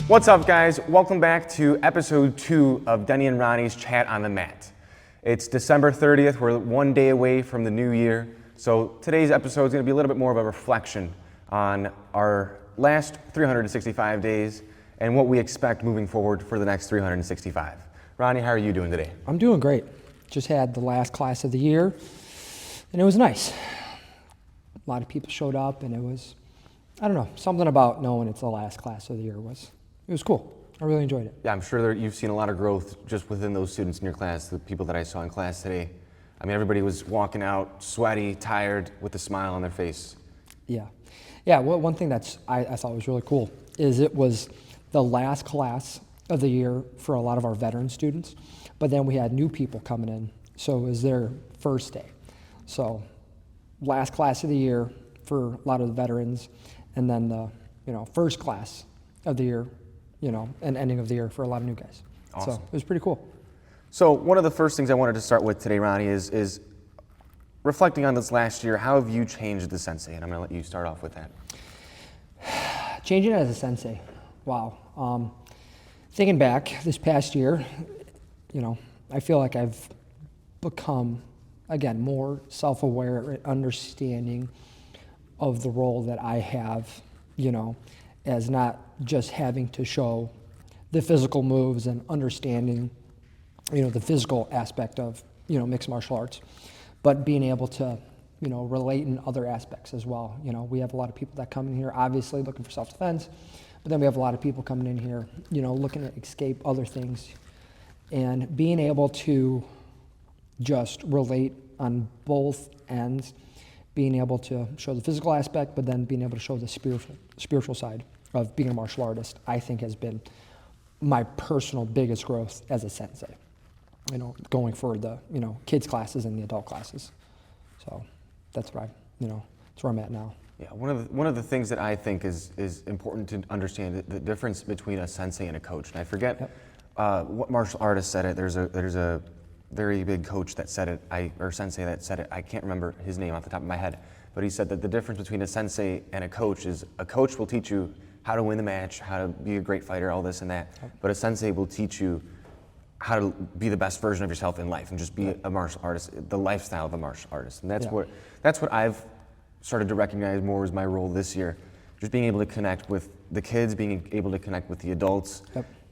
What's up, guys? Welcome back to episode 2 of Denny and Ronnie's Chat on the Mat. It's December 30th. We're one day away from the new year. So today's episode is going to be a little bit more of a reflection on our last 365 days and what we expect moving forward for the next 365. Ronnie, how are you doing today? I'm doing great. Just had the last class of the year, and it was nice. A lot of people showed up, and it was, I don't know, something about knowing it's the last class of the year it was cool. I really enjoyed it. Yeah, I'm sure you've seen a lot of growth just within those students in your class, the people that I saw in class today. I mean, everybody was walking out sweaty, tired, with a smile on their face. Yeah. Well, one thing that I thought was really cool is it was the last class of the year for a lot of our veteran students, but then we had new people coming in, so it was their first day. So last class of the year for a lot of the veterans, and then the first class of the year, and ending of the year for a lot of new guys. Awesome. So it was pretty cool. So one of the first things I wanted to start with today, Ronnie, is reflecting on this last year. How have you changed the sensei? And I'm going to let you start off with that. Changing as a sensei, wow. Thinking back this past year, I feel like I've become, again, more self-aware and understanding of the role that I have, as not just having to show the physical moves and understanding, the physical aspect of, mixed martial arts, but being able to, relate in other aspects as well. We have a lot of people that come in here, obviously looking for self-defense, but then we have a lot of people coming in here, looking to escape other things, and being able to just relate on both ends, being able to show the physical aspect, but then being able to show the spiritual side of being a martial artist, I think has been my personal biggest growth as a sensei, going for the, kids classes and the adult classes. So that's what that's where I'm at now. Yeah, one of the things that I think is important to understand the difference between a sensei and a coach. And I forget what martial artist said it. There's a very big coach that said it, or sensei that said it. I can't remember his name off the top of my head, but he said that the difference between a sensei and a coach is a coach will teach you how to win the match, how to be a great fighter, all this and that. But a sensei will teach you how to be the best version of yourself in life and just be a martial artist, the lifestyle of a martial artist. And that's what I've started to recognize more as my role this year. Just being able to connect with the kids, being able to connect with the adults,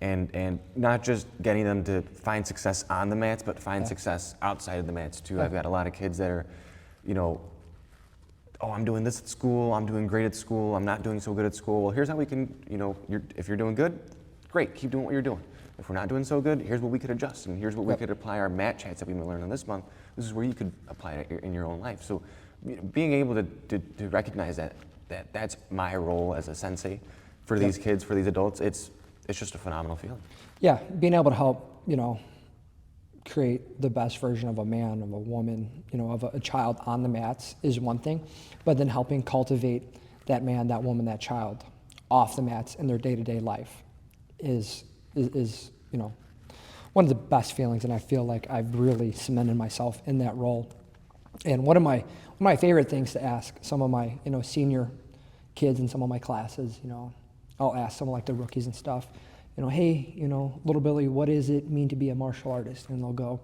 and not just getting them to find success on the mats, but find success outside of the mats too. I've got a lot of kids that are, oh, I'm doing this at school, I'm doing great at school, I'm not doing so good at school. Well, here's how we can, if you're doing good, great, keep doing what you're doing. If we're not doing so good, here's what we could adjust, and here's what we could apply our mat chats that we've been learning this month. This is where you could apply it in your own life. So being able to recognize that's my role as a sensei for these kids, for these adults, it's just a phenomenal feeling. Yeah, being able to help, create the best version of a man, of a woman, of a child on the mats is one thing, but then helping cultivate that man, that woman, that child off the mats in their day-to-day life is one of the best feelings, and I feel like I've really cemented myself in that role. And one of my favorite things to ask some of my senior kids in some of my classes, I'll ask some of like the rookies and stuff, hey, little Billy, what does it mean to be a martial artist? And they'll go,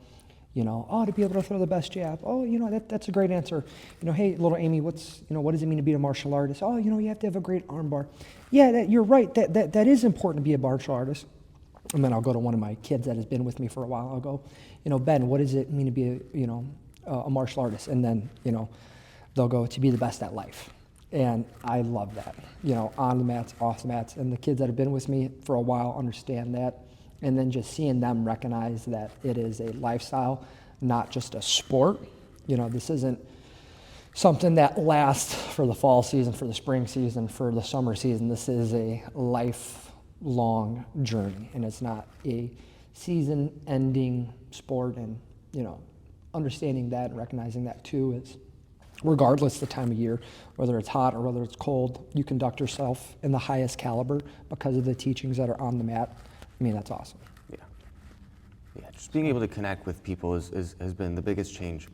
oh, to be able to throw the best jab. Oh, that's a great answer. Hey, little Amy, what does it mean to be a martial artist? Oh, you have to have a great armbar. Yeah, you're right. That is important to be a martial artist. And then I'll go to one of my kids that has been with me for a while. I'll go, Ben, what does it mean to be a martial artist? And then, they'll go to be the best at life. And I love that, on the mats, off the mats. And the kids that have been with me for a while understand that. And then just seeing them recognize that it is a lifestyle, not just a sport. This isn't something that lasts for the fall season, for the spring season, for the summer season. This is a lifelong journey, and it's not a season-ending sport. And, understanding that and recognizing that too is, regardless the time of year, whether it's hot or whether it's cold, you conduct yourself in the highest caliber because of the teachings that are on the mat. I mean, that's awesome. Yeah, just being able to connect with people has been the biggest change,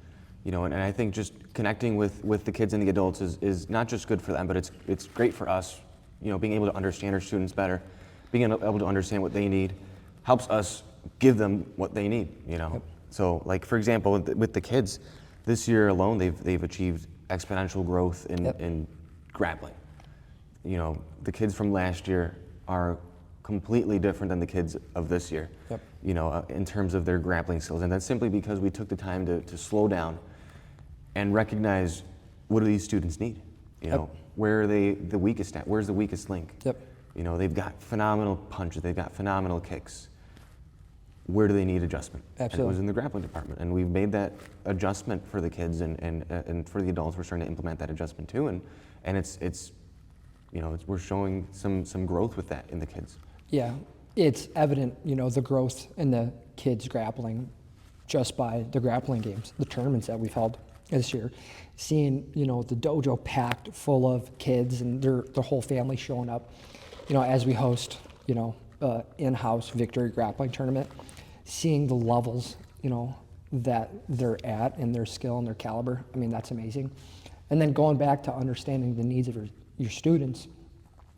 and I think just connecting with the kids and the adults is not just good for them, but it's great for us, being able to understand our students better, being able to understand what they need helps us give them what they need, you know? Yep. So like, for example, with the kids, this year alone, they've achieved exponential growth in, Yep. in grappling. You know, the kids from last year are completely different than the kids of this year, Yep. you know, in terms of their grappling skills. And that's simply because we took the time to slow down and recognize, what do these students need? You know, where are they the weakest at? Where's the weakest link? Yep. You know, they've got phenomenal punches, they've got phenomenal kicks. Where do they need adjustment? Absolutely. And it was in the grappling department. And we've made that adjustment for the kids, and for the adults, we're starting to implement that adjustment too. And it's you know, we're showing some growth with that in the kids. Yeah, it's evident, you know, the growth in the kids grappling just by the grappling games, the tournaments that we've held this year. Seeing, you know, the dojo packed full of kids and their whole family showing up, you know, as we host, you know, in-house victory grappling tournament. Seeing the levels, you know, that they're at and their skill and their caliber, I mean, that's amazing. And then going back to understanding the needs of your students,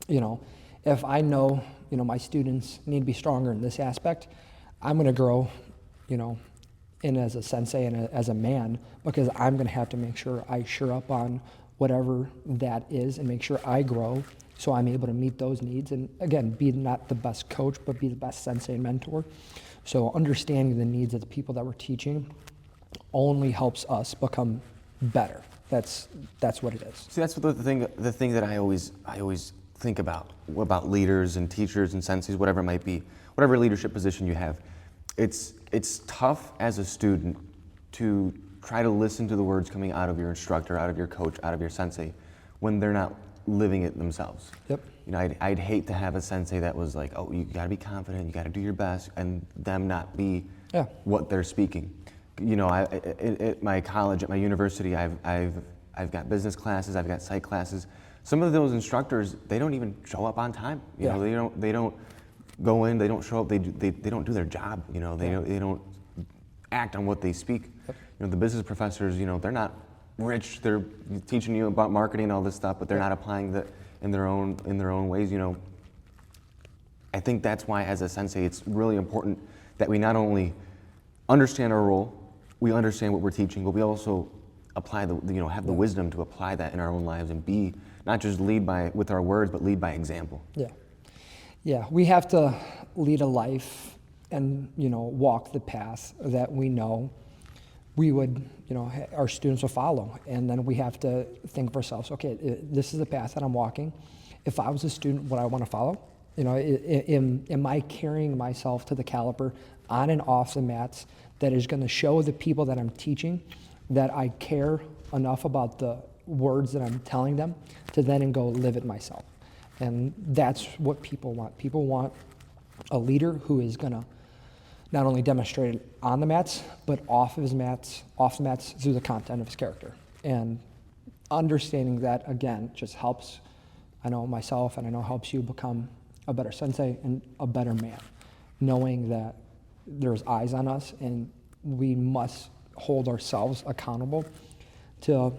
you know, if I know, you know, my students need to be stronger in this aspect, I'm going to grow, you know, in as a sensei and as a man, because I'm going to have to make sure I sure up on whatever that is and make sure I grow so I'm able to meet those needs. And again, be not the best coach, but be the best sensei and mentor. So understanding the needs of the people that we're teaching only helps us become better. That's what it is. See, that's the thing that I always think about leaders and teachers and senseis, whatever it might be, whatever leadership position you have. It's tough as a student to try to listen to the words coming out of your instructor, out of your coach, out of your sensei, when they're not living it themselves. Yep. You know, I'd hate to have a sensei that was like, oh, you got to be confident, you got to do your best, and them not be what they're speaking. You know, at my college, at my university, I've got business classes, I've got psych classes. Some of those instructors, they don't even show up on time. You know, they don't go in, they don't show up, they don't do their job. You know, they don't act on what they speak. Yep. You know, the business professors, you know, they're not rich. They're teaching you about marketing and all this stuff, but they're not applying that in their own ways. You know, I think that's why, as a sensei, it's really important that we not only understand our role, we understand what we're teaching, but we also apply have the wisdom to apply that in our own lives and be not just lead with our words, but lead by example. Yeah, we have to lead a life and, you know, walk the path that we know we would, you know, our students will follow. And then we have to think of ourselves, okay, this is the path that I'm walking. If I was a student, would I want to follow? You know, am I carrying myself to the caliber on and off the mats that is going to show the people that I'm teaching that I care enough about the words that I'm telling them to then go live it myself? And that's what people want. People want a leader who is going to not only demonstrate it on the mats, but off the mats through the content of his character. And understanding that, again, just helps, I know myself, and I know helps you become a better sensei and a better man. Knowing that there's eyes on us and we must hold ourselves accountable to,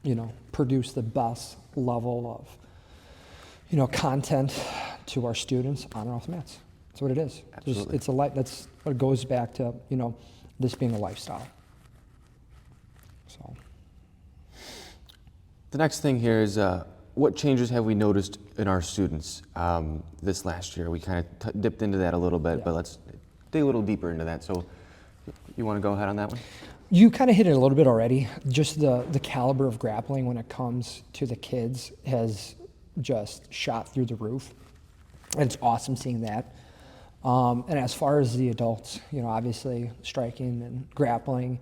you know, produce the best level of, you know, content to our students on and off the mats. That's what it is. Absolutely. It's a life. That's what it goes back to, you know, this being a lifestyle. So. The next thing here is what changes have we noticed in our students this last year? We kind of dipped into that a little bit, but let's dig a little deeper into that. So you want to go ahead on that one? You kind of hit it a little bit already. Just the caliber of grappling when it comes to the kids has just shot through the roof. And it's awesome seeing that. And as far as the adults, you know, obviously striking and grappling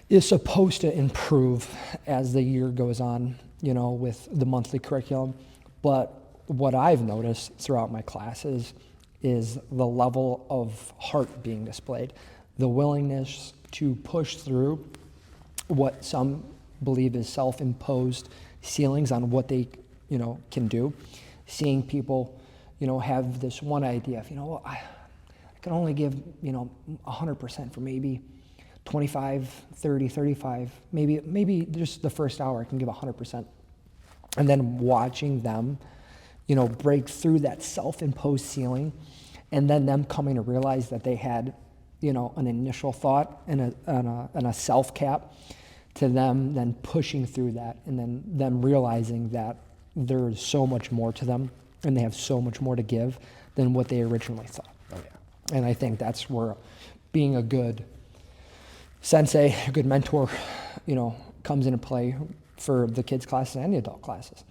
is supposed to improve as the year goes on, you know, with the monthly curriculum. But what I've noticed throughout my classes is the level of heart being displayed, the willingness to push through what some believe is self-imposed ceilings on what they, you know, can do. Seeing people, you know, have this one idea of, you know, I can only give, you know, 100% for maybe 25, 30, 35, maybe just the first hour I can give 100%. And then watching them break through that self-imposed ceiling, and then them coming to realize that they had, an initial thought and a self-cap, to them then pushing through that, and then them realizing that there's so much more to them and they have so much more to give than what they originally thought. Oh, yeah. And I think that's where being a good sensei, a good mentor, comes into play for the kids' classes and the adult classes,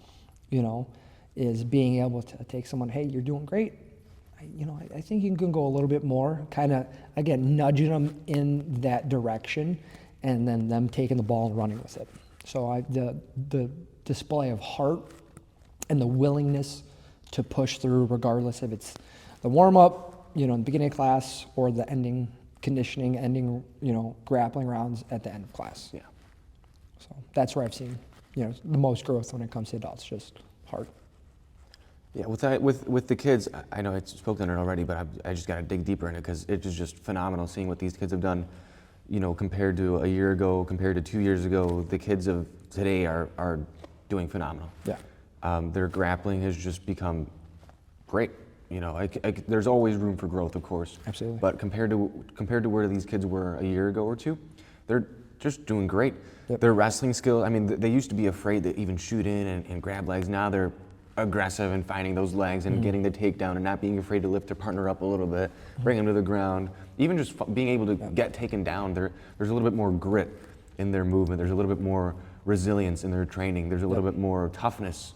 is being able to take someone, hey, you're doing great. I think you can go a little bit more, kind of, again, nudging them in that direction, and then them taking the ball and running with it. So the display of heart and the willingness to push through, regardless if it's the warm-up, in the beginning of class, or the ending conditioning, grappling rounds at the end of class. Yeah. So that's where I've seen, the most growth when it comes to adults, just heart. Yeah, with the kids, I know I spoke on it already, but I just got to dig deeper in it, because it is just phenomenal seeing what these kids have done, compared to a year ago, compared to 2 years ago. The kids of today are doing phenomenal. Yeah. Their grappling has just become great. There's always room for growth, of course. Absolutely. But compared to where these kids were a year ago or two, they're just doing great. Yep. Their wrestling skill, they used to be afraid to even shoot in and grab legs. Now they're aggressive and finding those legs and getting the takedown and not being afraid to lift their partner up a little bit, bring them to the ground. Even just being able to get taken down, there's a little bit more grit in their movement. There's a little bit more resilience in their training. There's a little bit more toughness,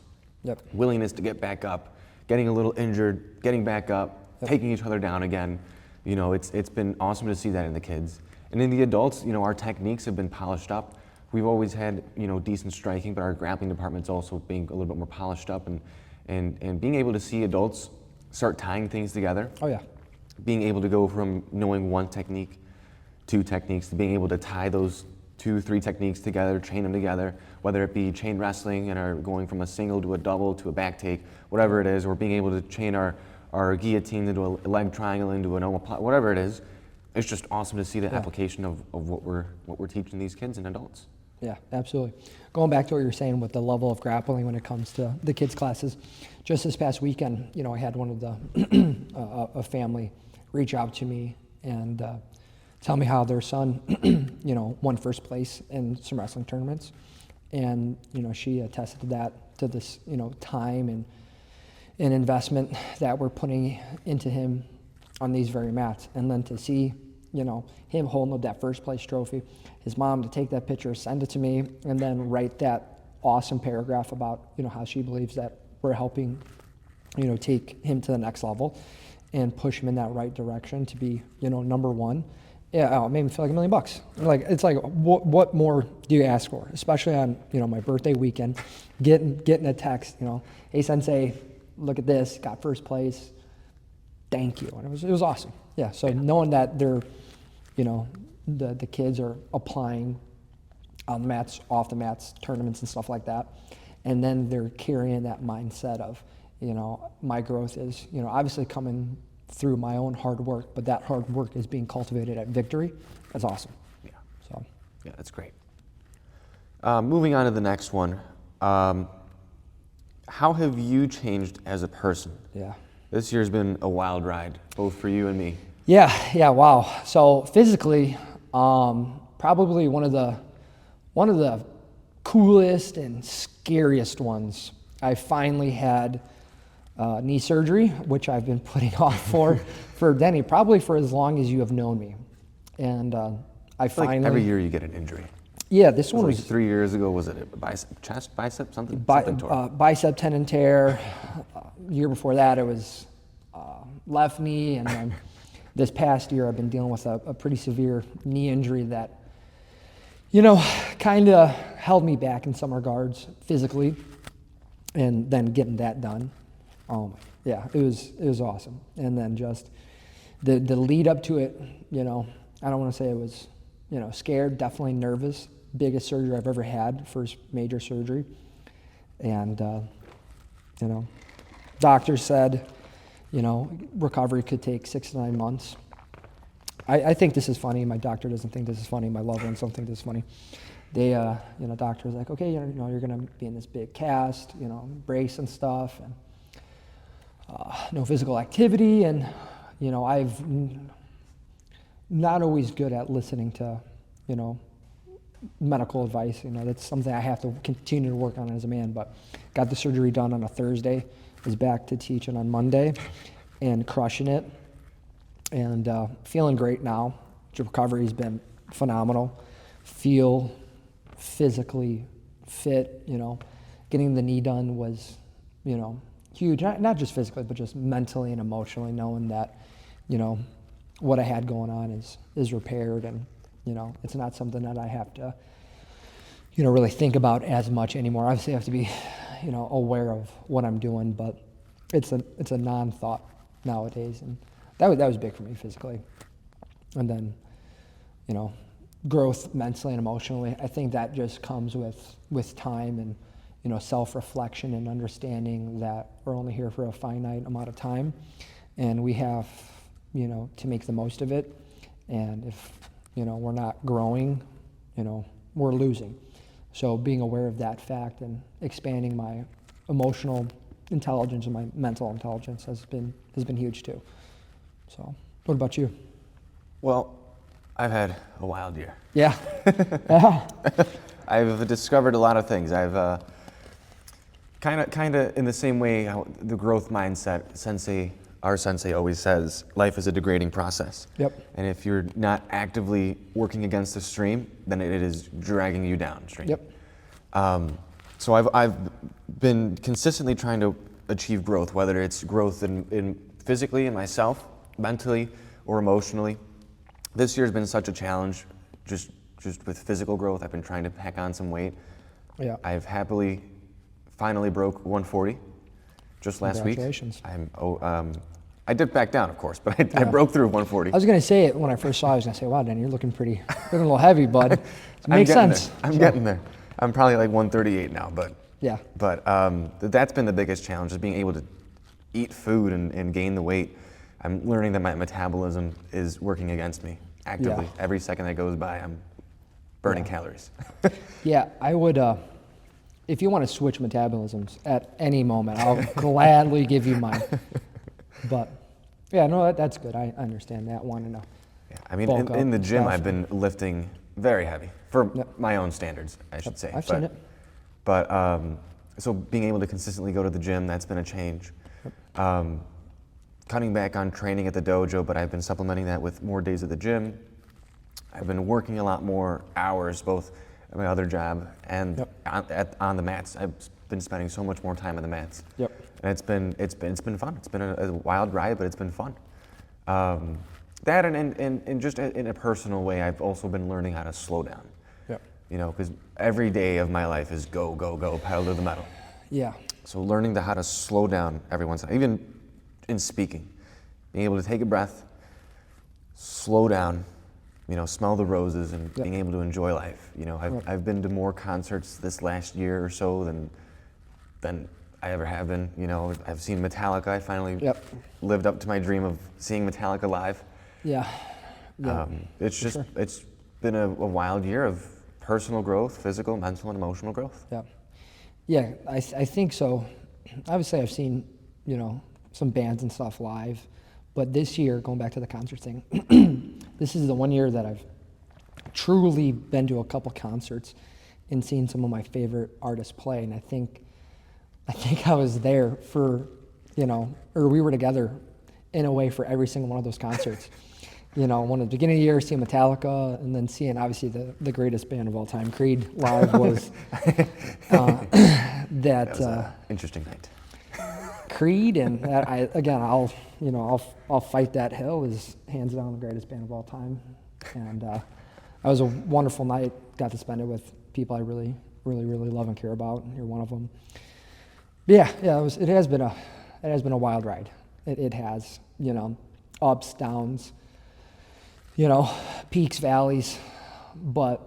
willingness to get back up, getting a little injured, getting back up, taking each other down again. It's been awesome to see that in the kids. And in the adults, our techniques have been polished up. We've always had, decent striking, but our grappling department's also being a little bit more polished up, and being able to see adults start tying things together. Oh, yeah. Being able to go from knowing one technique, 2 techniques, to being able to tie those 2, 3 techniques together, chain them together, whether it be chain wrestling and are going from a single to a double to a back take, whatever it is, or being able to chain our guillotine into a leg triangle into an omoplata, whatever it is. It's just awesome to see the application of what we're teaching these kids and adults. Yeah, absolutely. Going back to what you were saying with the level of grappling when it comes to the kids' classes, just this past weekend, I had one of the a family reach out to me and tell me how their son, won first place in some wrestling tournaments, and she attested to that, to this time and investment that we're putting into him on these very mats, and then to see him holding up that first place trophy, his mom to take that picture, send it to me, and then write that awesome paragraph about how she believes that we're helping take him to the next level and push him in that right direction to be number one. Yeah, it made me feel like $1 million. It's like what more do you ask for? Especially on my birthday weekend, getting a text, hey sensei, look at this, got first place, thank you, and it was awesome. Yeah, so knowing that they're, the kids are applying on the mats, off the mats, tournaments and stuff like that, and then they're carrying that mindset of, my growth is, obviously coming through my own hard work, but that hard work is being cultivated at victory. That's awesome. Yeah. So. Yeah, that's great. Moving on to the next one. How have you changed as a person? Yeah. This year's been a wild ride, both for you and me. Yeah, wow. So physically, probably one of the coolest and scariest ones. I finally had knee surgery, which I've been putting off for Denny, probably for as long as you have known me. And I finally... Like every year you get an injury. Yeah, this one was... was... 3 years ago, was it a bicep, chest, bicep, something? Something tore. Bicep tendon tear. Year before that, it was left knee, and then this past year I've been dealing with a pretty severe knee injury that, kind of held me back in some regards physically, and then getting that done. Yeah, it was awesome. And then just the lead up to it, I don't want to say it was, scared, definitely nervous. Biggest surgery I've ever had, first major surgery. And, doctors said, recovery could take 6 to 9 months. I think this is funny. My doctor doesn't think this is funny. My loved ones don't think this is funny. They, doctor's like, okay, you're going to be in this big cast, brace and stuff. And no physical activity, and I've not always good at listening to medical advice. That's something I have to continue to work on as a man. But got the surgery done on a Thursday, was back to teaching on Monday, and crushing it, and feeling great now. The recovery's been phenomenal. Feel physically fit. Getting the knee done was huge. Not just physically, but just mentally and emotionally, knowing that what I had going on is repaired, and it's not something that I have to really think about as much anymore. Obviously I have to be aware of what I'm doing, but it's a non-thought nowadays, and that was big for me physically. And then growth mentally and emotionally, I think that just comes with time and self-reflection and understanding that we're only here for a finite amount of time, and we have to make the most of it. And if we're not growing, we're losing. So being aware of that fact and expanding my emotional intelligence and my mental intelligence has been huge too. So what about you? Well, I've had a wild year. Yeah. Yeah. I've discovered a lot of things. I've kind of in the same way how the growth mindset, our sensei always says, life is a degrading process. Yep. And if you're not actively working against the stream, then it is dragging you downstream. Yep. So I've been consistently trying to achieve growth, whether it's growth in physically in myself, mentally, or emotionally. This year's been such a challenge, just with physical growth. I've been trying to pack on some weight. Yeah. I've finally broke 140 just last week. Congratulations. I dipped back down, of course, but I broke through 140. I was going to say it when I first saw you. I was going to say, wow, Danny, you're looking a little heavy, bud. It makes sense. I'm getting there. I'm probably like 138 now, but yeah. But that's been the biggest challenge, is being able to eat food and gain the weight. I'm learning that my metabolism is working against me actively. Yeah. Every second that goes by, I'm burning calories. Yeah, I would, if you want to switch metabolisms at any moment, I'll gladly give you mine. But yeah, no, that's good. I understand that, wanting to Yeah, I mean, bulk in up the gym, stuff. I've been lifting very heavy for my own standards, I should say. I've seen it. But so being able to consistently go to the gym, that's been a change. Cutting back on training at the dojo, but I've been supplementing that with more days at the gym. I've been working a lot more hours, both at my other job and on the mats. I've been spending so much more time on the mats. Yep. And it's been fun. It's been a wild ride, but it's been fun. That and just in a personal way, I've also been learning how to slow down. Yep. Because every day of my life is go, go, go, pedal to the metal. Yeah. So learning how to slow down every once in a while, even in speaking, being able to take a breath, slow down, smell the roses, and being able to enjoy life. I've been to more concerts this last year or so than I ever have been. I've seen Metallica. I finally lived up to my dream of seeing Metallica live. Yeah. It's been a wild year of personal growth, physical, mental, and emotional growth. Yeah. Yeah, I think so. Obviously, I've seen, some bands and stuff live, but this year, going back to the concert thing, this is the one year that I've truly been to a couple concerts and seen some of my favorite artists play, and I think I was there for, or we were together in a way for every single one of those concerts. One at the beginning of the year, seeing Metallica, and then seeing obviously the greatest band of all time, Creed, live was that was an interesting night. Creed, and I'll fight that hill, is hands down the greatest band of all time, and it was a wonderful night. Got to spend it with people I really, really, really love and care about, and you're one of them. But it has been a wild ride. It has, ups, downs, peaks, valleys, but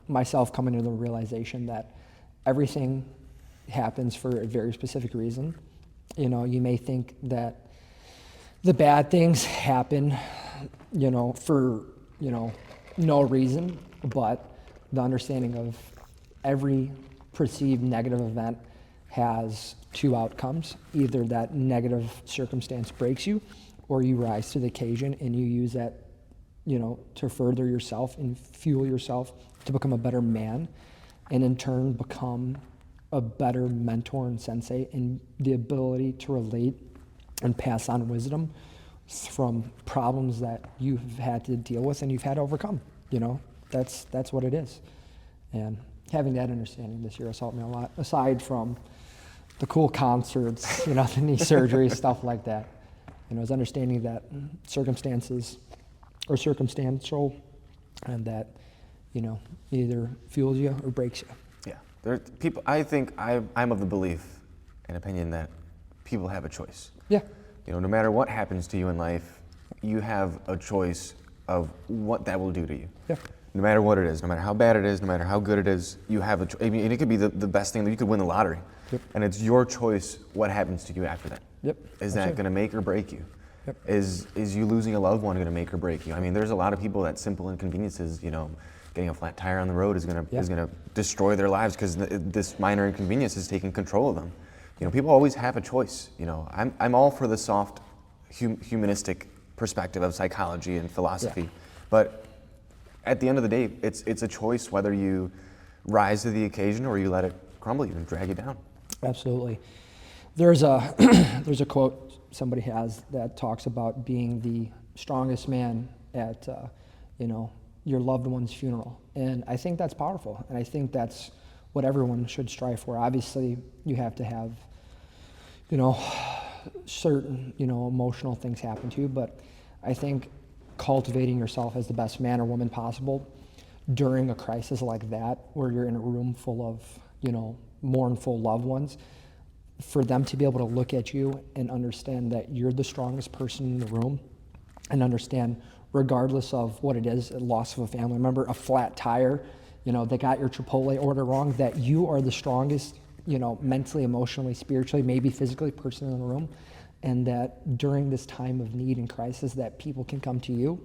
myself coming to the realization that everything happens for a very specific reason. You may think that the bad things happen, for, no reason, but the understanding of every perceived negative event has two outcomes. Either that negative circumstance breaks you, or you rise to the occasion and you use that, to further yourself and fuel yourself to become a better man, and in turn become a better mentor and sensei, and the ability to relate and pass on wisdom from problems that you've had to deal with and you've had to overcome. That's what it is. And having that understanding this year has helped me a lot, aside from the cool concerts, the knee surgery, stuff like that. Is understanding that circumstances are circumstantial, and that, either fuels you or breaks you. Yeah, there are people. I think I'm of the belief and opinion that people have a choice. Yeah. No matter what happens to you in life, you have a choice of what that will do to you. Yeah. No matter what it is, no matter how bad it is, no matter how good it is, you have a choice. And it could be the best thing that you could win the lottery. Yep. And it's your choice what happens to you after that. Yep. Is that going to make or break you? Yep. Is you losing a loved one going to make or break you? I mean, there's a lot of people that simple inconveniences, getting a flat tire on the road is going to destroy their lives because this minor inconvenience is taking control of them. People always have a choice. I'm all for the soft humanistic perspective of psychology and philosophy, but at the end of the day, it's a choice whether you rise to the occasion or you let it crumble you and drag you down. Absolutely. There's a there's a quote somebody has that talks about being the strongest man at your loved one's funeral, and I think that's powerful, and I think that's what everyone should strive for. Obviously, you have to have certain emotional things happen to you, but I think cultivating yourself as the best man or woman possible during a crisis like that, where you're in a room full of mournful loved ones, for them to be able to look at you and understand that you're the strongest person in the room, and understand, regardless of what it is, a loss of a family member, a flat tire, they got your Chipotle order wrong, that you are the strongest, mentally, emotionally, spiritually, maybe physically person in the room, and that during this time of need and crisis that people can come to you,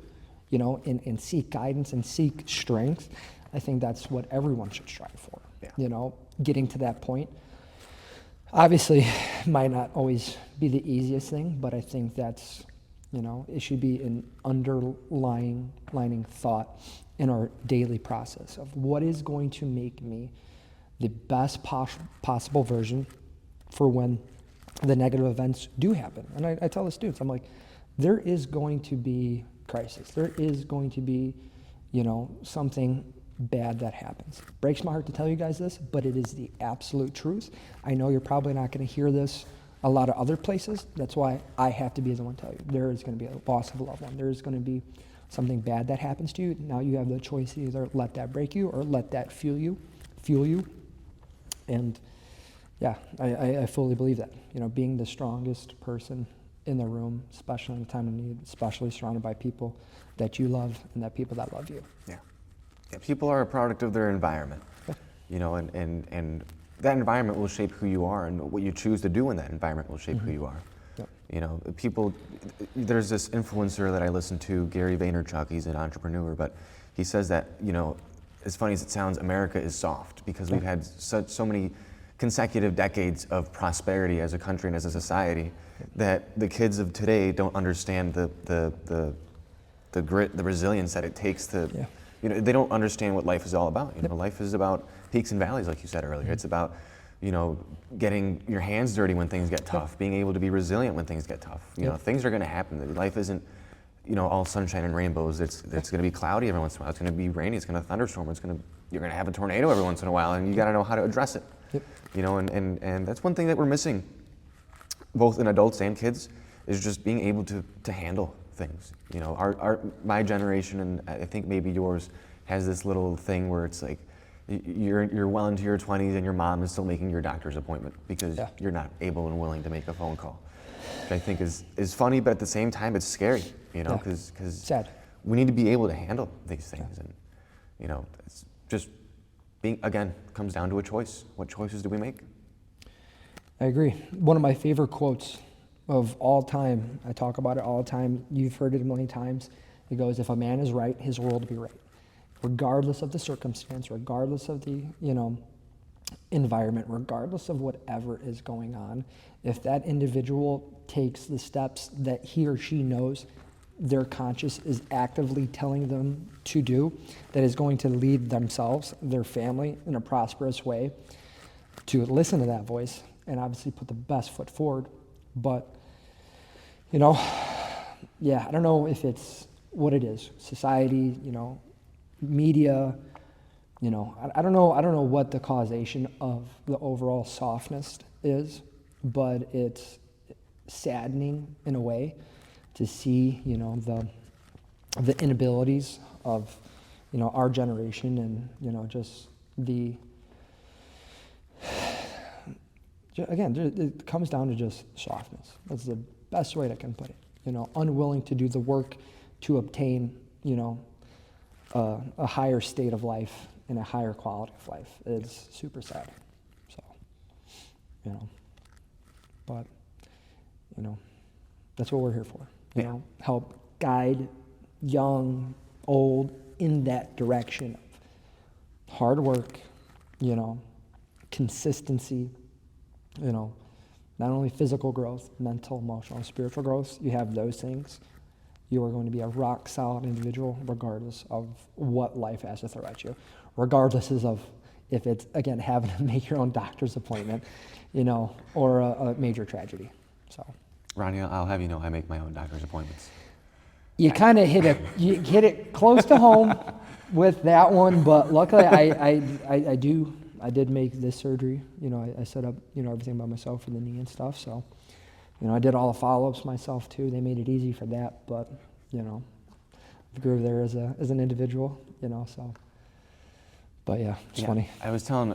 and seek guidance and seek strength. I think that's what everyone should strive for. Yeah. Getting to that point. Obviously, might not always be the easiest thing, but I think that's, it should be an underlying thought in our daily process of what is going to make me the best possible version for when the negative events do happen. And I tell the students, I'm like, there is going to be crisis. There is going to be, something bad that happens. Breaks my heart to tell you guys this, but it is the absolute truth. I know you're probably not going to hear this a lot of other places. That's why I have to be the one to tell you. There is going to be a loss of a loved one. There is going to be something bad that happens to you. Now you have the choice to either let that break you or let that fuel you. And yeah, I fully believe that. Being the strongest person in the room, especially in a time of need, especially surrounded by people that you love and that people that love you. Yeah. People are a product of their environment, and that environment will shape who you are, and what you choose to do in that environment will shape who you are. Yep. People, there's this influencer that I listen to, Gary Vaynerchuk, he's an entrepreneur, but he says that, as funny as it sounds, America is soft because we've had so many consecutive decades of prosperity as a country and as a society that the kids of today don't understand the grit, the resilience that it takes to, they don't understand what life is all about. Life is about peaks and valleys, like you said earlier. It's about, getting your hands dirty when things get tough, being able to be resilient when things get tough. Things are going to happen. Life isn't, all sunshine and rainbows. It's going to be cloudy every once in a while. It's going to be rainy. It's going to thunderstorm. You're going to have a tornado every once in a while, and you got to know how to address it. Yep. And that's one thing that we're missing, both in adults and kids, is just being able to handle things. My generation, and I think maybe yours, has this little thing where it's like you're well into your 20s and your mom is still making your doctor's appointment because you're not able and willing to make a phone call, which I think is funny, but at the same time it's scary, because sad. We need to be able to handle these things, and it's just being, again, comes down to a choice. What choices do we make? I agree. One of my favorite quotes of all time, I talk about it all the time, you've heard it a million times. It goes, if a man is right, his world will be right. Regardless of the circumstance, regardless of the, environment, regardless of whatever is going on, if that individual takes the steps that he or she knows their conscience is actively telling them to do, that is going to lead themselves, their family, in a prosperous way, to listen to that voice and obviously put the best foot forward. But, you know, yeah, I don't know if it's what it is, society, you know, media, you know, I don't know what the causation of the overall softness is, but it's saddening in a way to see, you know, the inabilities of, you know, our generation, and, you know, just the, again, it comes down to just softness. That's the best way that I can put it. You know, unwilling to do the work to obtain, you know, a higher state of life and a higher quality of life. It's super sad. So, you know, but, you know, that's what we're here for. You know, help guide young, old in that direction of hard work, you know, consistency, you know, not only physical growth, mental, emotional, spiritual growth. You have those things, you are going to be a rock solid individual regardless of what life has to throw at you, regardless of if it's, again, having to make your own doctor's appointment, you know, or a major tragedy. So, Ronnie, I'll have you know I make my own doctor's appointments. you kind of hit it close to home with that one, but luckily I did make this surgery. You know, I set up, you know, everything by myself for the knee and stuff. So, you know, I did all the follow-ups myself too. They made it easy for that, but, you know, I grew there as an individual, you know, so. But yeah, it's funny. I was telling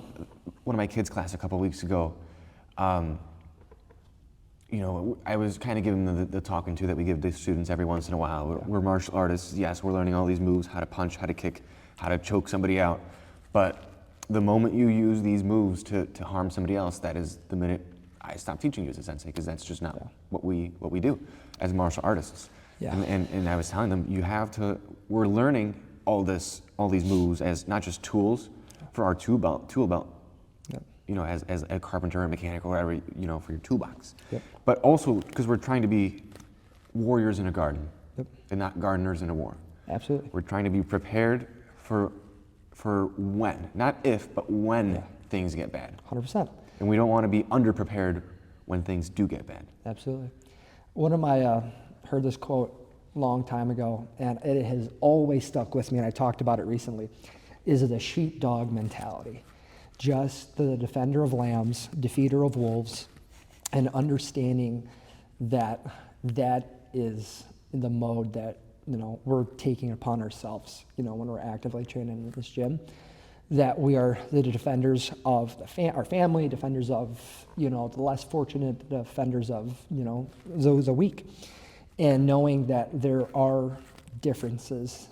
one of my kids' class a couple weeks ago, you know, I was kind of giving them the talking to that we give the students every once in a while. We're martial artists. Yes, we're learning all these moves, how to punch, how to kick, how to choke somebody out. But the moment you use these moves to harm somebody else, that is the minute I stop teaching you as a sensei, because that's just not what we do as martial artists. Yeah. And I was telling them, we're learning all these moves as not just tools for our tool belt, you know, as a carpenter or mechanic or whatever, you know, for your toolbox. But also because we're trying to be warriors in a garden and not gardeners in a war. Absolutely. We're trying to be prepared for when, not if, but when things get bad. 100%. And we don't want to be underprepared when things do get bad. Absolutely. One of my, heard this quote a long time ago, and it has always stuck with me, and I talked about it recently, is the sheepdog mentality. Just the defender of lambs, defeater of wolves, and understanding that that is the mode that, you know, we're taking upon ourselves, you know, when we're actively training in this gym, that we are the defenders of our family, defenders of, you know, the less fortunate, defenders of, you know, those weak. And knowing that there are differences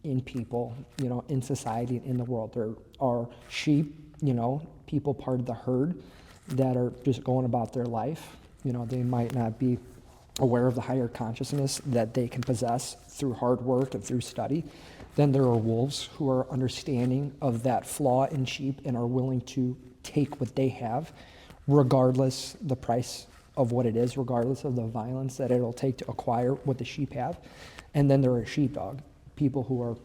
in people, you know, in society and in the world. There are sheep, you know, people part of the herd that are just going about their life. You know, they might not be aware of the higher consciousness that they can possess through hard work and through study. Then there are wolves who are understanding of that flaw in sheep and are willing to take what they have, regardless the price of what it is, regardless of the violence that it'll take to acquire what the sheep have. And then there are sheepdog, people who are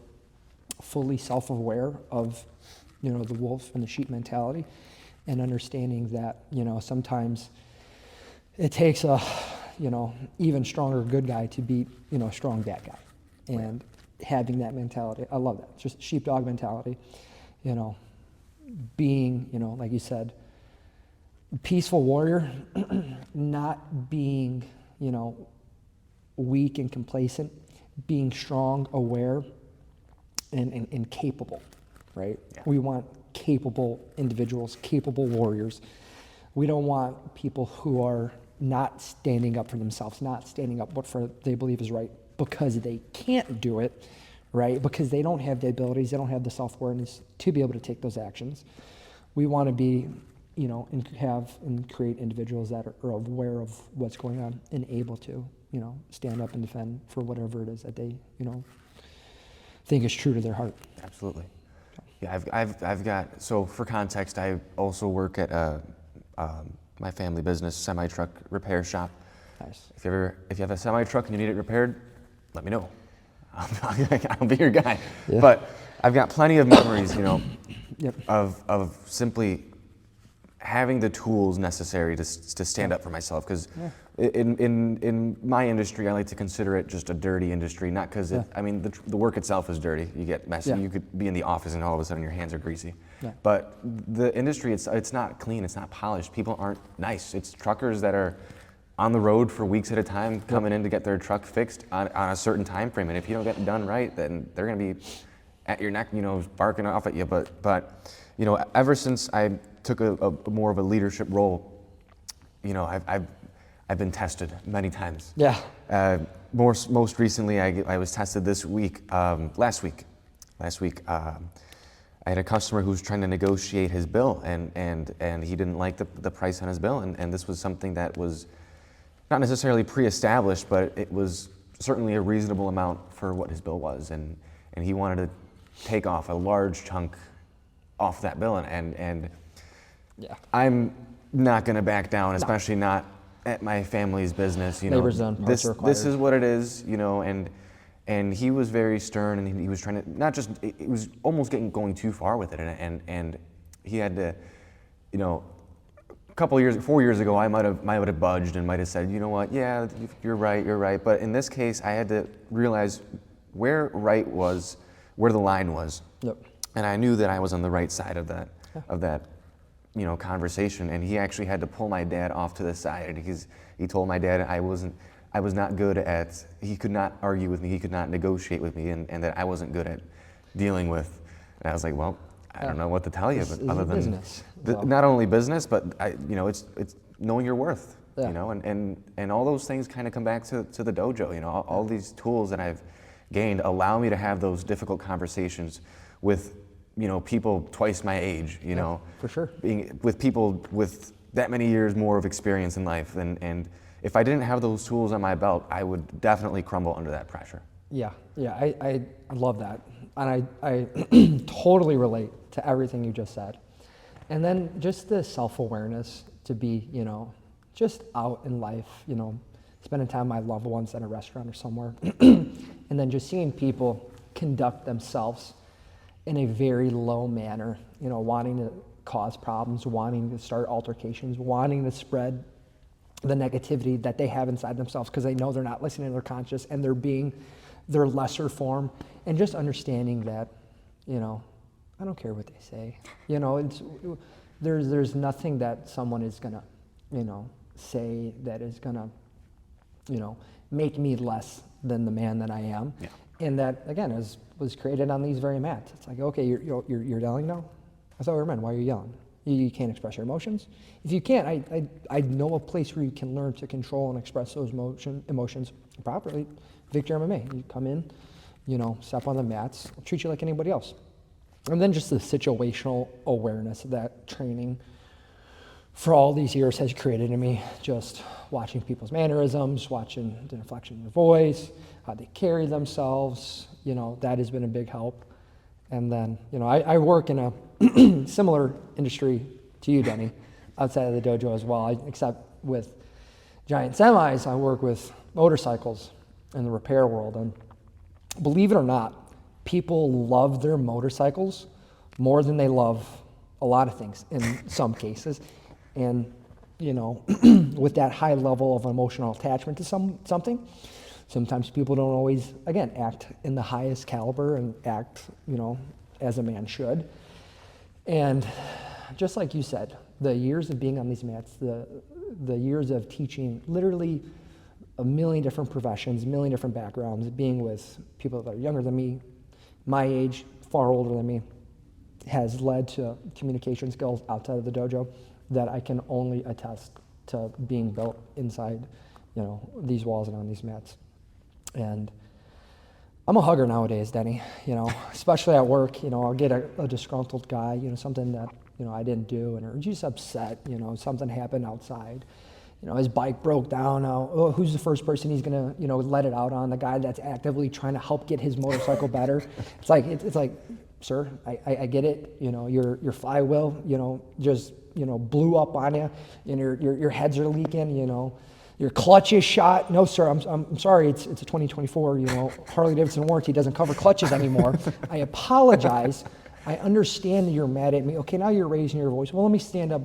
fully self-aware of, you know, the wolf and the sheep mentality, and understanding that, you know, sometimes it takes a, you know, even stronger good guy to beat, you know, a strong bad guy. And having that mentality, I love that. It's just sheepdog mentality, you know, being, you know, like you said, peaceful warrior, not being, you know, weak and complacent, being strong, aware, and capable, right? Yeah. We want capable individuals, capable warriors. We don't want people who are not standing up for themselves, not standing up what for they believe is right because they can't do it, right? Because they don't have the abilities, they don't have the self-awareness to be able to take those actions. We want to be, you know, and have and create individuals that are aware of what's going on and able to, you know, stand up and defend for whatever it is that they, you know, think is true to their heart. Absolutely. Yeah, I've got, so for context, I also work at my family business, semi-truck repair shop. Nice. If you have a semi-truck and you need it repaired, let me know. I'll be your guy. Yeah. But I've got plenty of memories, Yep. of simply having the tools necessary to stand up for myself. Because in my industry, I like to consider it just a dirty industry. Not because I mean the work itself is dirty. You get messy. Yeah. You could be in the office and all of a sudden your hands are greasy. Yeah. But the industry, it's not clean. It's not polished. People aren't nice. It's truckers that are on the road for weeks at a time, coming in to get their truck fixed on a certain time frame. And if you don't get it done right, then they're going to be at your neck, barking off at you. But ever since I took a more of a leadership role, I've been tested many times. Yeah. Most recently, I was tested this week. Last week, I had a customer who was trying to negotiate his bill, and he didn't like the price on his bill, and this was something that was not necessarily pre-established, but it was certainly a reasonable amount for what his bill was, and he wanted to take off a large chunk off that bill, and Yeah. I'm not going to back down, especially not at my family's business. Neighbors zone, parts are required. This is what it is, and he was very stern, and he was trying to not just, it was almost going too far with it, and he had to, a couple years, 4 years ago, I might have budged and might have said, you know what, yeah, you're right. But in this case, I had to realize where the line was. Yep. And I knew that I was on the right side of that conversation. And he actually had to pull my dad off to the side because he told my dad I was not good at, he could not argue with me, he could not negotiate with me, and that I wasn't good at dealing with. And I was like, well, I don't know what to tell you, but other than business. So. not only business, but it's knowing your worth, Yeah. and all those things kind of come back to the dojo. All these tools that I've gained allow me to have those difficult conversations with people twice my age. For sure. Being with people with that many years more of experience in life, and if I didn't have those tools on my belt, I would definitely crumble under that pressure. Yeah, I love that. And I totally relate to everything you just said. And then just the self-awareness to be, just out in life, spending time with my loved ones at a restaurant or somewhere. And then just seeing people conduct themselves in a very low manner, wanting to cause problems, wanting to start altercations, wanting to spread the negativity that they have inside themselves because they know they're not listening to their conscious and they're being their lesser form, and just understanding that, I don't care what they say. There's nothing that someone is gonna, say that is gonna, make me less than the man that I am. Yeah. And that again was created on these very mats. It's like, okay, you're yelling now. I thought we were men. Why are you yelling? You can't express your emotions. If you can't, I know a place where you can learn to control and express those emotions properly. Victor MMA, you come in, step on the mats, I'll treat you like anybody else. And then just the situational awareness that training for all these years has created in me, just watching people's mannerisms, watching the inflection of their voice, how they carry themselves, that has been a big help. And then, I work in a similar industry to you, Denny, outside of the dojo as well, except with giant semis, I work with motorcycles in the repair world. And believe it or not, people love their motorcycles more than they love a lot of things in some cases. And, with that high level of emotional attachment to something, sometimes people don't always, again, act in the highest caliber and act, as a man should. And just like you said, the years of being on these mats, the years of teaching literally a million different professions, a million different backgrounds, being with people that are younger than me, my age, far older than me, has led to communication skills outside of the dojo that I can only attest to being built inside, these walls and on these mats. And I'm a hugger nowadays, Denny, especially at work. I'll get a disgruntled guy, something that, I didn't do, and or just upset, something happened outside. His bike broke down. Now, who's the first person he's gonna, let it out on? The guy that's actively trying to help get his motorcycle better. It's like sir, I get it. You know, your flywheel, you know, just, you know, blew up on you, and your heads are leaking, you know. Your clutch is shot. No, sir, I'm sorry, it's a 2024, you know, Harley Davidson warranty doesn't cover clutches anymore. I apologize. I understand that you're mad at me. Okay, now you're raising your voice. Well, let me stand up.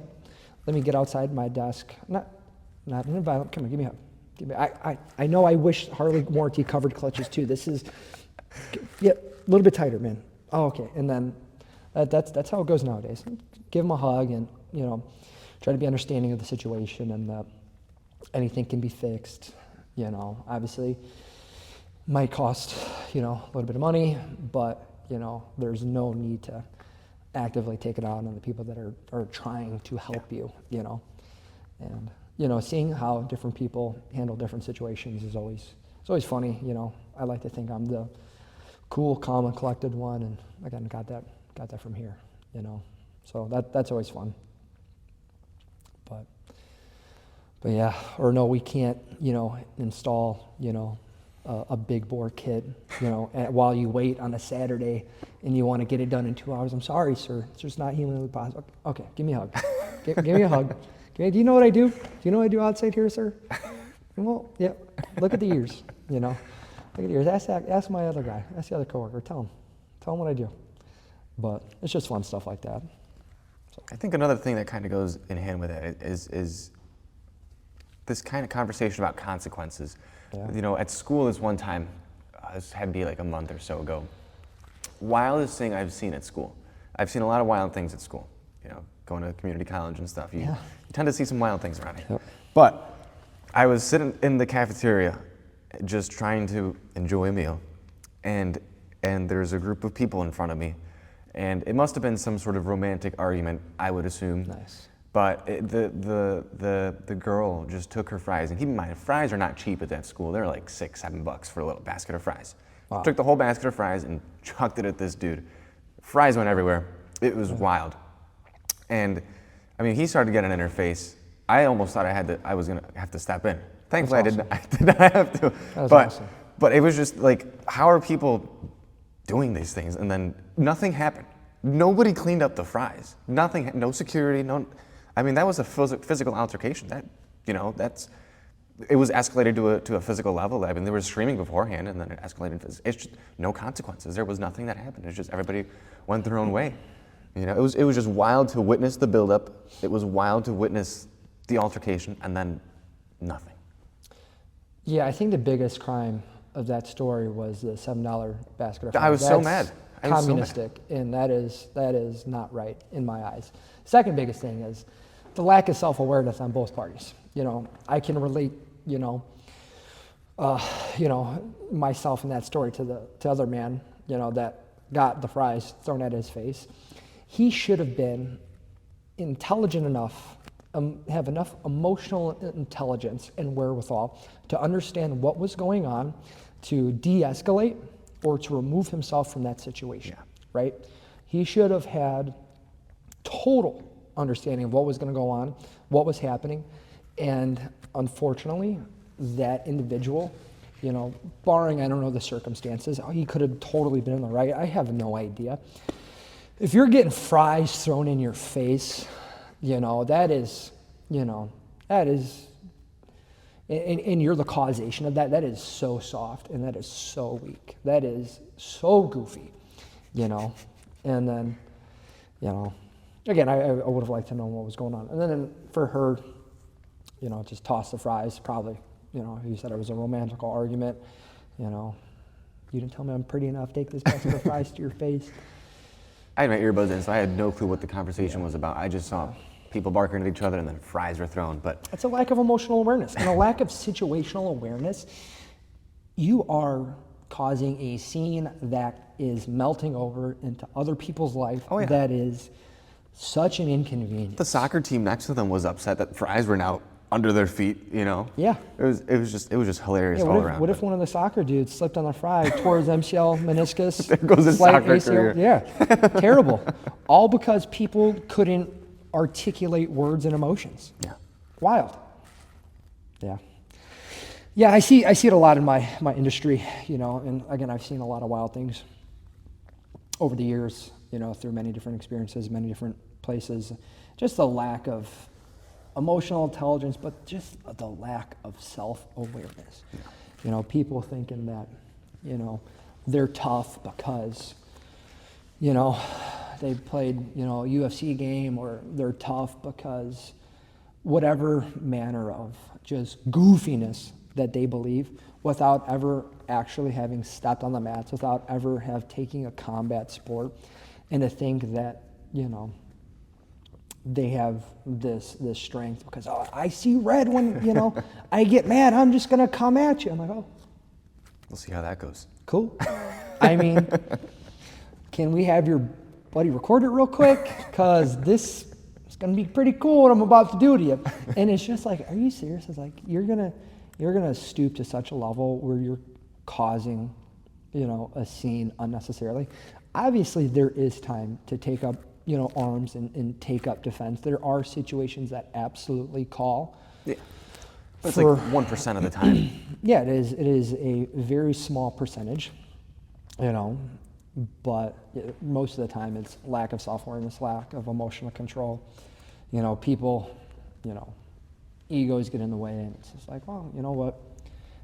Let me get outside my desk. Not in a violent, come on, give me a hug. I know I wish Harley warranty covered clutches too. This is, yeah, a little bit tighter, man. Oh, okay, and then that's how it goes nowadays. Give them a hug and, you know, try to be understanding of the situation, and anything can be fixed, you know. Obviously, might cost, you know, a little bit of money, but, you know, there's no need to actively take it out on the people that are trying to help you, you know. And, you know, seeing how different people handle different situations is always funny, you know. I like to think I'm the cool, calm, and collected one, and again, got that from here, you know. So that's always fun. But yeah, or no, we can't, you know, install, you know, a big bore kit, you know, while you wait on a Saturday and you want to get it done in 2 hours. I'm sorry, sir. It's just not humanly possible. Okay, give me a hug. Give me a hug. Do you know what I do? Do you know what I do outside here, sir? Well, yeah, look at the ears, you know. Look at the ears. Ask my other guy. Ask the other coworker. Tell him what I do. But it's just fun stuff like that. So. I think another thing that kind of goes in hand with it is this kind of conversation about consequences. Yeah. You know, at school this one time, this had to be like a month or so ago, wildest thing I've seen at school. I've seen a lot of wild things at school, you know, going to community college and stuff. You tend to see some wild things around here. Yep. But I was sitting in the cafeteria just trying to enjoy a meal, and there's a group of people in front of me, and it must have been some sort of romantic argument, I would assume. Nice. But the girl just took her fries, and keep in mind, fries are not cheap at that school. They're like $6-7 for a little basket of fries. Wow. Took the whole basket of fries and chucked it at this dude. Fries went everywhere. It was wild. And I mean, he started getting in her face. I almost thought I was gonna have to step in. Thankfully, That's awesome. I did not have to. That was awesome. But it was just like, how are people doing these things? And then nothing happened. Nobody cleaned up the fries. Nothing. No security. No. I mean, that was a physical altercation. That, you know, it was escalated to a physical level. I mean, they were screaming beforehand, and then it escalated. It's just no consequences. There was nothing that happened. It's just everybody went their own way. You know, it was just wild to witness the buildup. It was wild to witness the altercation, and then nothing. Yeah, I think the biggest crime of that story was the $7 basket of fries. I was so mad. Communistic, and that is not right in my eyes. Second biggest thing is the lack of self-awareness on both parties. You know, I can relate, myself in that story to the other man, you know, that got the fries thrown at his face. He should have been intelligent enough, have enough emotional intelligence and wherewithal to understand what was going on, to de-escalate or to remove himself from that situation, right? He should have had total understanding of what was going to go on, what was happening, and unfortunately, that individual, you know, barring, I don't know the circumstances, he could have totally been in the right. I have no idea. If you're getting fries thrown in your face, you know, and you're the causation of that, that is so soft and that is so weak. That is so goofy, you know. And then, you know, again, I would have liked to know what was going on. And then for her, you know, just toss the fries, probably, you know, you said it was a romantical argument, you know. You didn't tell me I'm pretty enough, take this basket of fries to your face. I had my earbuds in, so I had no clue what the conversation was about. I just saw people barking at each other, and then fries were thrown. But it's a lack of emotional awareness and a lack of situational awareness. You are causing a scene that is melting over into other people's life. Oh, yeah. That is such an inconvenience. the soccer team next to them was upset that fries were now under their feet. You know. Yeah. It was just hilarious Yeah, all around. what if one of the soccer dudes slipped on the fry, tore his MCL meniscus? There goes his slight soccer ACL? career. Yeah, terrible. All because people couldn't articulate words and emotions. Yeah. Wild. Yeah. Yeah, I see it a lot in my industry, you know, and again, I've seen a lot of wild things. over the years, through many different experiences, many different places, just the lack of emotional intelligence, but just the lack of self-awareness. Yeah. People thinking that, they're tough because, they played, a UFC game, or they're tough because whatever manner of just goofiness that they believe, without ever actually having stepped on the mats, without ever have taken a combat sport, and to think that, they have this strength because, oh, I see red when, I get mad, I'm just going to come at you. I'm like, oh. We'll see how that goes. Cool. I mean, can we have your buddy record it real quick? Because this is going to be pretty cool what I'm about to do to you. And it's just like, are you serious? It's like, you're gonna stoop to such a level where you're causing, a scene unnecessarily. Obviously, there is time to take up, arms and take up defense. There are situations that absolutely call. Yeah. But it's like 1% of the time. Yeah, it is. It is a very small percentage, but most of the time it's lack of self-awareness, lack of emotional control. People, egos get in the way, and it's just like, well, you know what?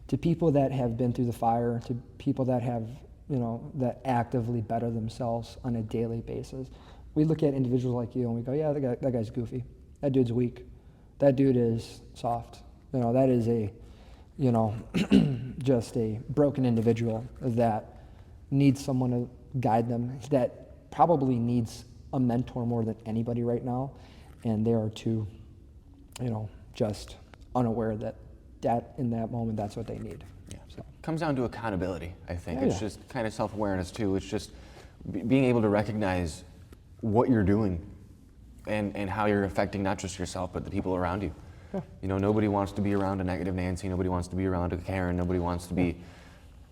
To people that have been through the fire, to people that have, that actively better themselves on a daily basis, we look at individuals like you and we go, yeah, that guy's goofy. That dude's weak. That dude is soft. That is a, just a broken individual that needs someone to guide them, that probably needs a mentor more than anybody right now. And they are too, just unaware that in that moment, that's what they need. Yeah. So. Comes down to accountability, I think. Yeah, it's just kind of self-awareness too. It's just being able to recognize what you're doing and how you're affecting not just yourself, but the people around you. Yeah. Nobody wants to be around a negative Nancy. Nobody wants to be around a Karen. Nobody wants to be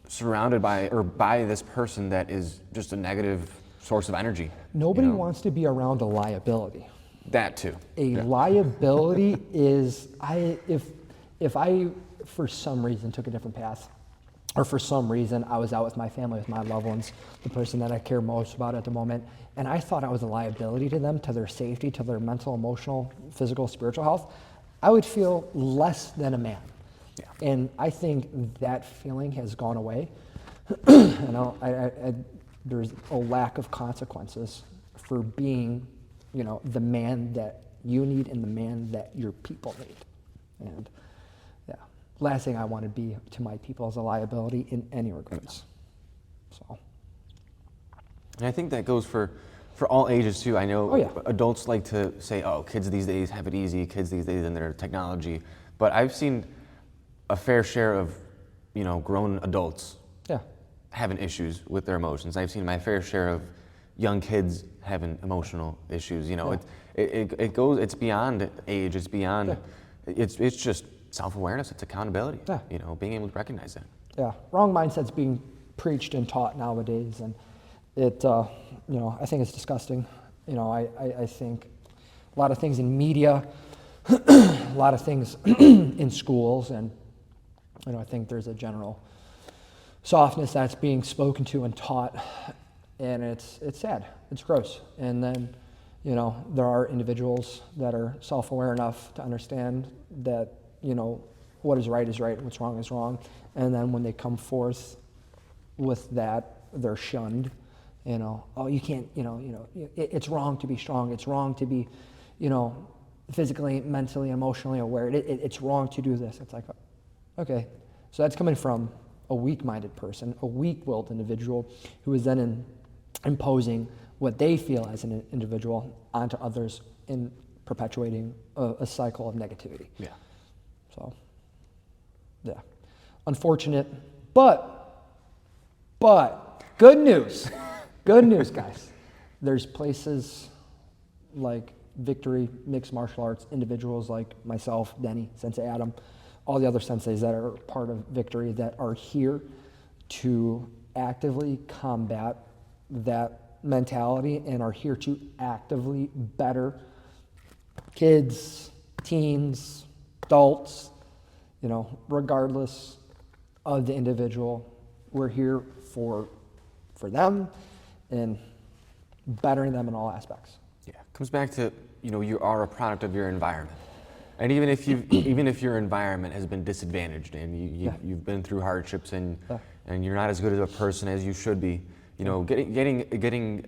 surrounded by this person that is just a negative source of energy. Nobody wants to be around a liability. That too. Liability is, if I, for some reason, took a different path, or for some reason I was out with my family, with my loved ones, the person that I care most about at the moment, and I thought I was a liability to them, to their safety, to their mental, emotional, physical, spiritual health, I would feel less than a man. Yeah. And I think that feeling has gone away. There's a lack of consequences for being, the man that you need and the man that your people need. And yeah, last thing I want to be to my people is a liability in any regards. So. And I think that goes for all ages too. I know adults like to say, oh, kids these days have it easy, kids these days in their technology. But I've seen a fair share of, grown adults having issues with their emotions. I've seen my fair share of young kids having emotional issues. It's beyond age, it's beyond, it's just self-awareness, it's accountability, being able to recognize that. Yeah, wrong mindset's being preached and taught nowadays, and it, I think it's disgusting. I think a lot of things in media, a lot of things in schools, and I think there's a general softness that's being spoken to and taught, and it's sad, it's gross. And then, there are individuals that are self-aware enough to understand that, what is right, what's wrong is wrong, and then when they come forth with that, they're shunned. Oh, you can't, it's wrong to be strong. It's wrong to be, physically, mentally, emotionally aware. It's wrong to do this. It's like, okay. So that's coming from a weak-minded person, a weak-willed individual who is then imposing what they feel as an individual onto others and perpetuating a cycle of negativity. Yeah. So, yeah. Unfortunate, but good news. Good news, guys. There's places like Victory Mixed Martial Arts, individuals like myself, Denny, Sensei Adam, all the other senseis that are part of Victory that are here to actively combat that mentality and are here to actively better kids, teens, adults, regardless of the individual. We're here for them. And bettering them in all aspects. Yeah, comes back to, you are a product of your environment. And even if your environment has been disadvantaged and you've been through hardships and you're not as good as a person as you should be, getting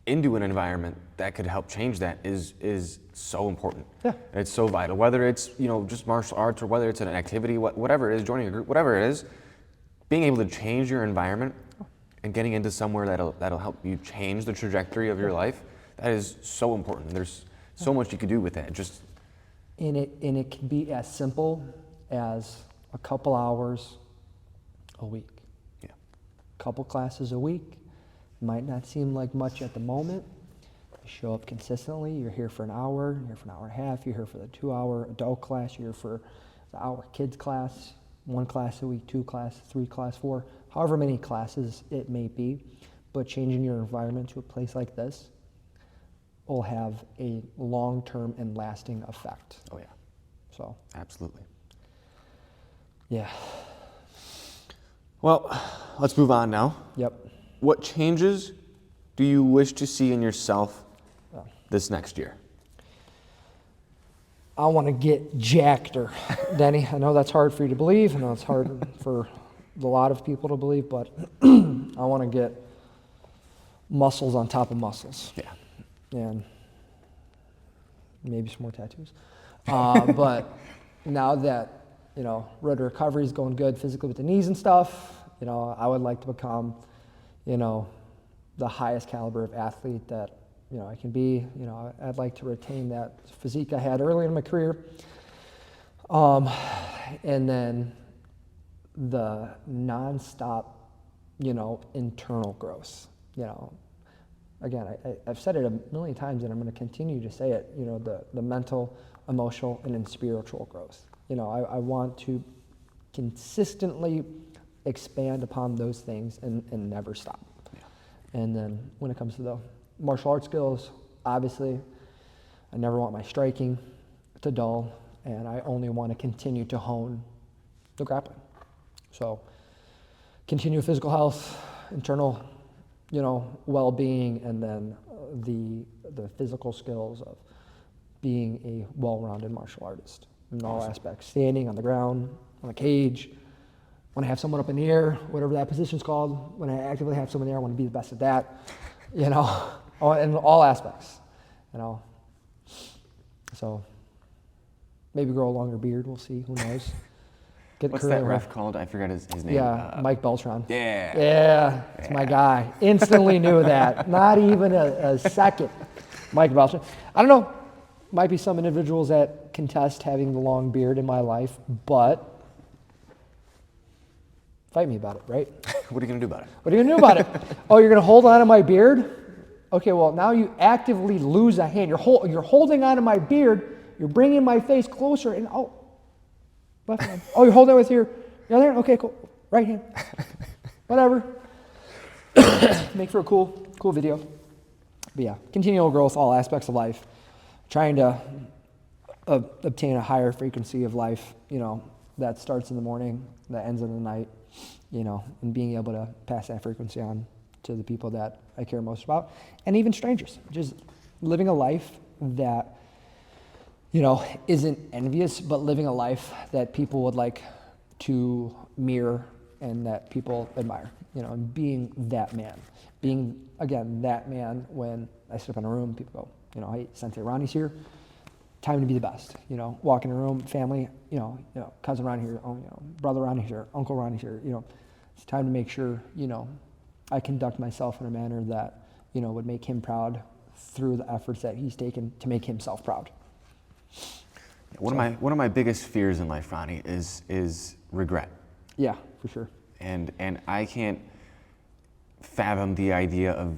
into an environment that could help change that is so important. Yeah. And it's so vital. Whether it's, just martial arts or whether it's an activity, whatever it is, joining a group, whatever it is, being able to change your environment and getting into somewhere that'll help you change the trajectory of your life, that is so important. There's so much you could do with that. And it can be as simple as a couple hours a week. Yeah. Couple classes a week. Might not seem like much at the moment. You show up consistently. You're here for an hour. You're here for an hour and a half. You're here for the 2-hour adult class. You're here for the hour kids class. 1 class a week, 2 class, 3 class, 4, however many classes it may be. But changing your environment to a place like this will have a long-term and lasting effect. Oh yeah. So, Absolutely. yeah. Well, let's move on now. Yep. What changes do you wish to see in yourself this next year? I want to get jackeder, Denny. I know that's hard for you to believe. I know it's hard for a lot of people to believe, but I want to get muscles on top of muscles. Yeah. And maybe some more tattoos. But now that, road to recovery is going good physically with the knees and stuff, I would like to become, the highest caliber of athlete that, I can be. I'd like to retain that physique I had early in my career. And then the nonstop, internal growth, Again, I've said it a million times and I'm going to continue to say it, the mental, emotional, and then spiritual growth. I want to consistently expand upon those things and never stop. Yeah. And then when it comes to the martial arts skills, obviously, I never want my striking to dull, and I only want to continue to hone the grappling. So, continue physical health, internal, well-being, and then the physical skills of being a well-rounded martial artist in all aspects. Standing on the ground, on a cage, when I have someone up in the air, whatever that position's called, when I actively have someone there, I want to be the best at that, in all aspects, So, maybe grow a longer beard, we'll see, who knows. What's that ref called? I forgot his name. Yeah, Mike Beltran. Yeah. Yeah, it's my guy. Instantly knew that. Not even a second. Mike Beltran. I don't know. Might be some individuals that contest having the long beard in my life, but fight me about it, right? What are you going to do about it? What are you going to do about it? Oh, you're going to hold on to my beard? Okay, well, now you actively lose a hand. You're holding on to my beard. You're bringing my face closer, and left hand. Oh, you're holding it with your other hand? Okay, cool. Right hand. Whatever. Make for a cool video. But yeah, continual growth, all aspects of life. Trying to obtain a higher frequency of life, that starts in the morning, that ends in the night, and being able to pass that frequency on to the people that I care most about, and even strangers. Just living a life that isn't envious, but living a life that people would like to mirror and that people admire, and being that man. Being, again, that man when I step in a room, people go, hey, Sensei Ronnie's here, time to be the best. Walk in a room, family, cousin Ronnie here, brother Ronnie's here, uncle Ronnie's here, it's time to make sure, I conduct myself in a manner that, would make him proud through the efforts that he's taken to make himself proud. One of my biggest fears in life, Ronnie, is regret. Yeah, for sure. And I can't fathom the idea of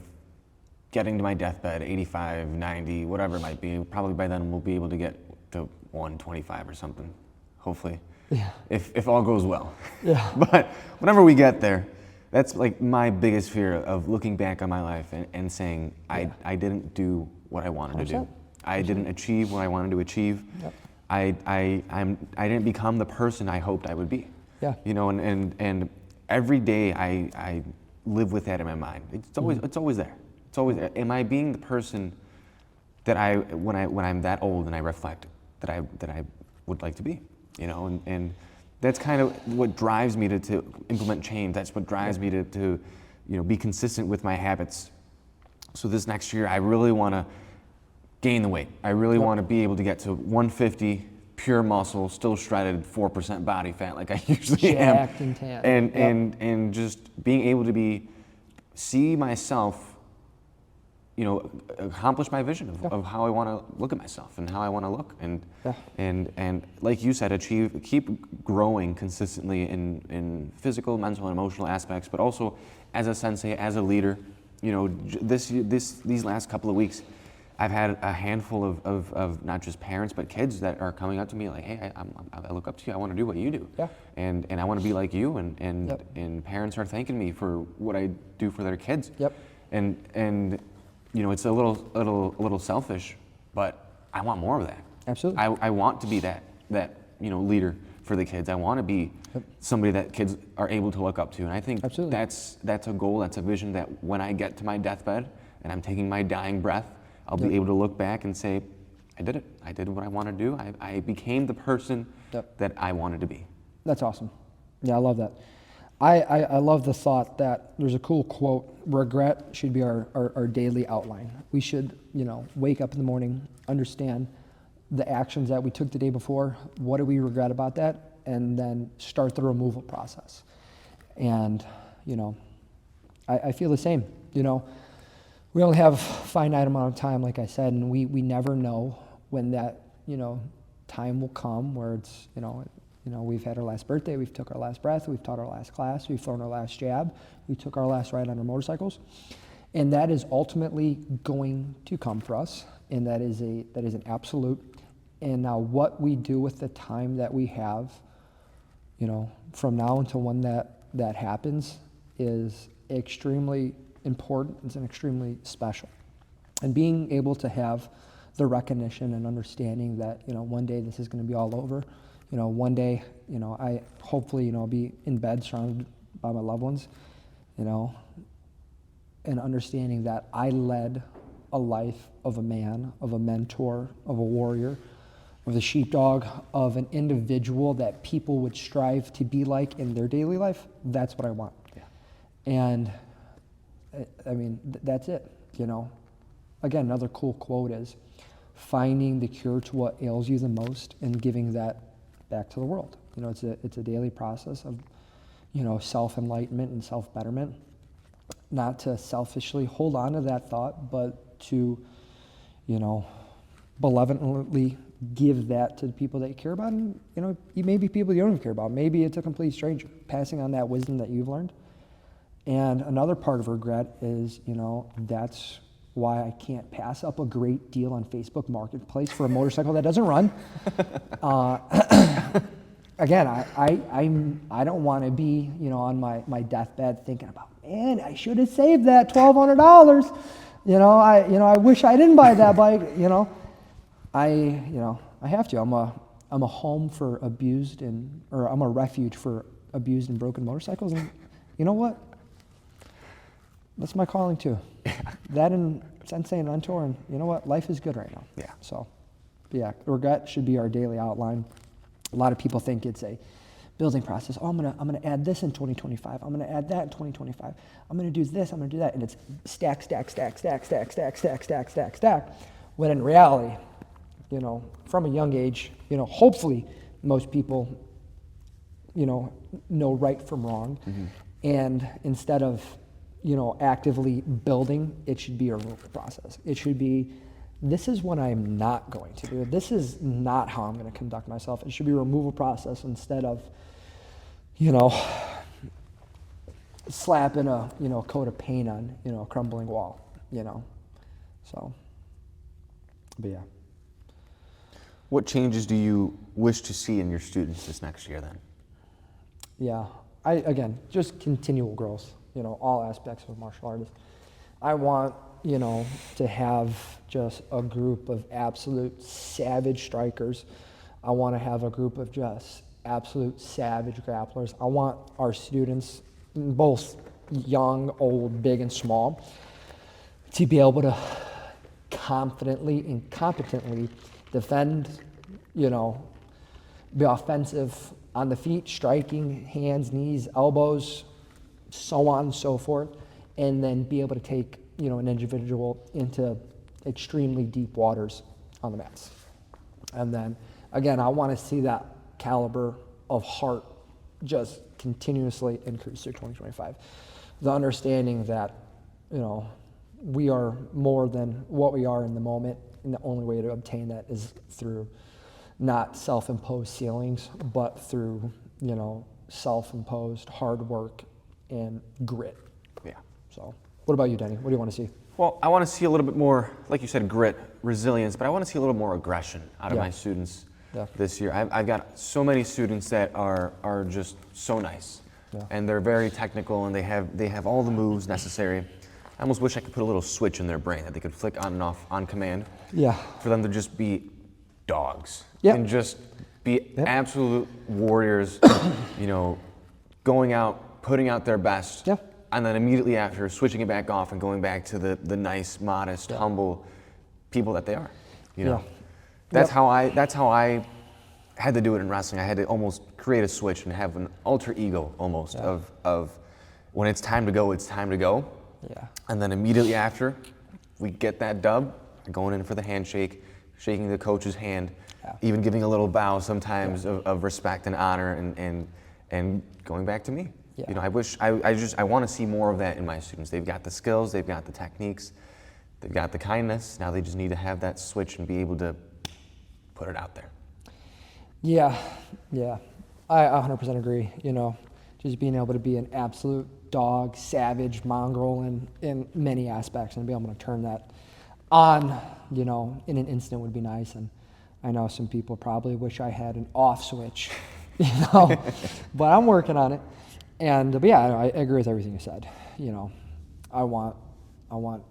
getting to my deathbed, 85, 90, whatever it might be. Probably by then we'll be able to get to 125 or something, hopefully. Yeah. If all goes well. Yeah. But whenever we get there, that's like my biggest fear of looking back on my life and saying, Yeah. I didn't do what I wanted 100%. to do. I didn't achieve what I wanted to achieve. Yep. I didn't become the person I hoped I would be. Yeah. And every day I live with that in my mind. It's always there. It's always, am I being the person that when I'm that old and I reflect, that I would like to be, you know, and that's kind of what drives me to implement change. That's what drives me to be consistent with my habits. So this next year, I really want to gain the weight. I really want to be able to get to 150, pure muscle, still shredded, 4% body fat, like I usually Jacked am. and tan. And just being able to see myself, accomplish my vision of how I want to look at myself and how I want to look, and like you said, keep growing consistently in physical, mental, and emotional aspects, but also as a sensei, as a leader. These last couple of weeks, I've had a handful of not just parents but kids that are coming up to me like, hey, I look up to you. I want to do what you do, and I want to be like you. And parents are thanking me for what I do for their kids. And it's a little selfish, but I want more of that. Absolutely. I want to be that leader for the kids. I want to be somebody that kids are able to look up to. And I think that's a goal, that's a vision that when I get to my deathbed and I'm taking my dying breath, I'll be able to look back and say, I did it. I did what I want to do. I became the person that I wanted to be. That's awesome. Yeah, I love that. I love the thought that there's a cool quote, regret should be our daily outline. We should, wake up in the morning, understand the actions that we took the day before, what do we regret about that, and then start the removal process. And, I feel the same. We only have a finite amount of time, like I said, and we never know when that, time will come where it's, we've had our last birthday, we've took our last breath, we've taught our last class, we've thrown our last jab, we took our last ride on our motorcycles. And that is ultimately going to come for us, and that is an absolute. And now what we do with the time that we have, from now until when that happens is extremely important. It's extremely special. And being able to have the recognition and understanding that, one day this is going to be all over. One day, I hopefully, I'll be in bed surrounded by my loved ones, and understanding that I led a life of a man, of a mentor, of a warrior, of the sheepdog, of an individual that people would strive to be like in their daily life. That's what I want. Yeah. And I mean, that's it, Again, another cool quote is, finding the cure to what ails you the most and giving that back to the world. It's a daily process of, self-enlightenment and self-betterment. Not to selfishly hold on to that thought, but to, benevolently give that to the people that you care about. And, maybe people you don't even care about. Maybe it's a complete stranger, passing on that wisdom that you've learned. And another part of regret is, that's why I can't pass up a great deal on Facebook Marketplace for a motorcycle that doesn't run. Again, I don't want to be, on my deathbed thinking about, man, I should have saved that $1,200. I wish I didn't buy that bike. I have to. I'm a home for abused or I'm a refuge for abused and broken motorcycles. And you know what? That's my calling too. That and sensei and mentor, and you know what? Life is good right now. Yeah. So, yeah, regret should be our daily outline. A lot of people think it's a building process. Oh, I'm gonna add this in 2025. I'm gonna add that in 2025. I'm gonna do this. I'm gonna do that, and it's stack. When in reality, from a young age, hopefully most people, know right from wrong, and instead of actively building, it should be a removal process. It should be, this is what I'm not going to do. This is not how I'm going to conduct myself. It should be a removal process instead of, slapping a, coat of paint on, a crumbling wall, So, but yeah. What changes do you wish to see in your students this next year then? Yeah, again, just continual growth. All aspects of martial artists. I want, to have just a group of absolute savage strikers. I want to have a group of just absolute savage grapplers. I want our students, both young, old, big, and small, to be able to confidently and competently defend, you know, be offensive on the feet, striking, hands, knees, elbows, so on and so forth, and then be able to take, you know, an individual into extremely deep waters on the mats. And then, again, I want to see that caliber of heart just continuously increase through 2025. The understanding that, you know, we are more than what we are in the moment, and the only way to obtain that is through not self-imposed ceilings, but through, you know, self-imposed hard work and grit. Yeah. So, what about you, Denny? What do you want to see? Well, I want to see a little bit more, like you said, grit, resilience, but I want to see a little more aggression out of Yeah. my students Definitely. this year. I've got so many students that are just so nice, Yeah. and they're very technical, and they have all the moves necessary. I almost wish I could put a little switch in their brain that they could flick on and off on command. Yeah. For them to just be dogs. Yep. And just be Yep. absolute warriors, you know, going out, putting out their best. Yeah. And then immediately after switching it back off and going back to the nice, modest, humble people that they are. You know. Yeah. That's Yep. how I had to do it in wrestling. I had to almost create a switch and have an alter ego almost of when it's time to go, it's time to go. Yeah. And then immediately after we get that dub, going in for the handshake, shaking the coach's hand, even giving a little bow sometimes of respect and honor, and going back to me. Yeah. You know, I want to see more of that in my students. They've got the skills, they've got the techniques, they've got the kindness. Now they just need to have that switch and be able to put it out there. Yeah, yeah. I 100% agree. You know, just being able to be an absolute dog, savage, mongrel in many aspects, and be able to turn that on, you know, in an instant would be nice. And I know some people probably wish I had an off switch, you know, but I'm working on it. And but yeah, I agree with everything you said. You know, I want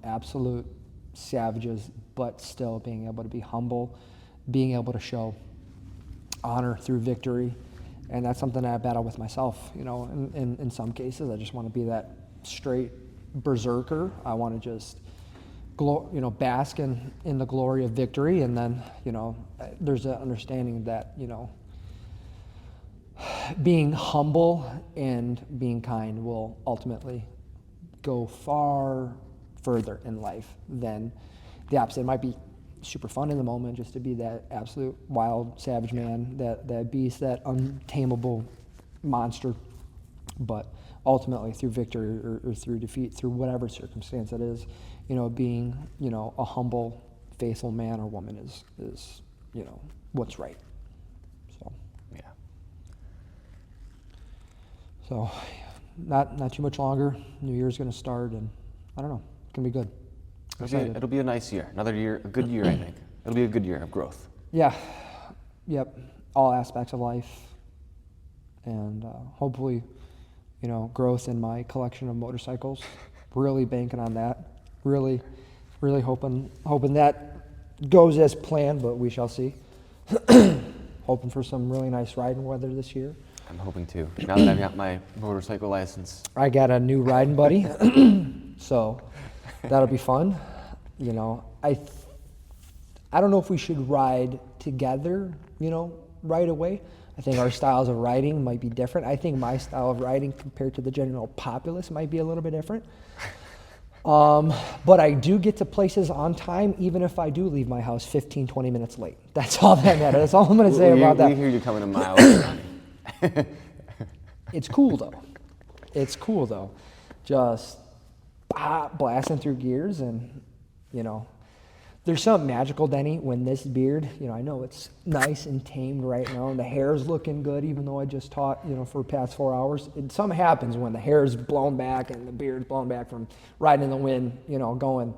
absolute savages, but still being able to be humble, being able to show honor through victory. And that's something I battle with myself, you know, in some cases. I just want to be that straight berserker. I want to just, bask in the glory of victory. And then, you know, there's an understanding that, you know, being humble and being kind will ultimately go far further in life than the opposite. It might be super fun in the moment just to be that absolute wild savage man, that beast, that untamable monster, but ultimately through victory or through defeat, through whatever circumstance it is, you know, being, you know, a humble, faithful man or woman is you know, what's right. So not too much longer. New Year's going to start, and I don't know, it's going to be good. It'll be a nice year. Another year, a good year, I think. It'll be a good year of growth. Yeah. Yep. All aspects of life. And hopefully, you know, growth in my collection of motorcycles. Really banking on that. Really hoping that goes as planned, but we shall see. Hoping for some really nice riding weather this year. I'm hoping to. Now that I've got my motorcycle license. I got a new riding buddy, so that'll be fun. You know, I don't know if we should ride together, you know, right away. I think our styles of riding might be different. I think my style of riding compared to the general populace might be a little bit different. But I do get to places on time, even if I do leave my house 15, 20 minutes late. That's all that matters. That's all I'm going to say about that. We hear you coming a mile early. It's cool though. Just blasting through gears, and you know, there's something magical, Denny, when this beard, you know, I know it's nice and tamed right now, and the hair's looking good, even though I just taught, you know, for the past 4 hours. Something happens when the hair's blown back and the beard's blown back from riding in the wind, you know, going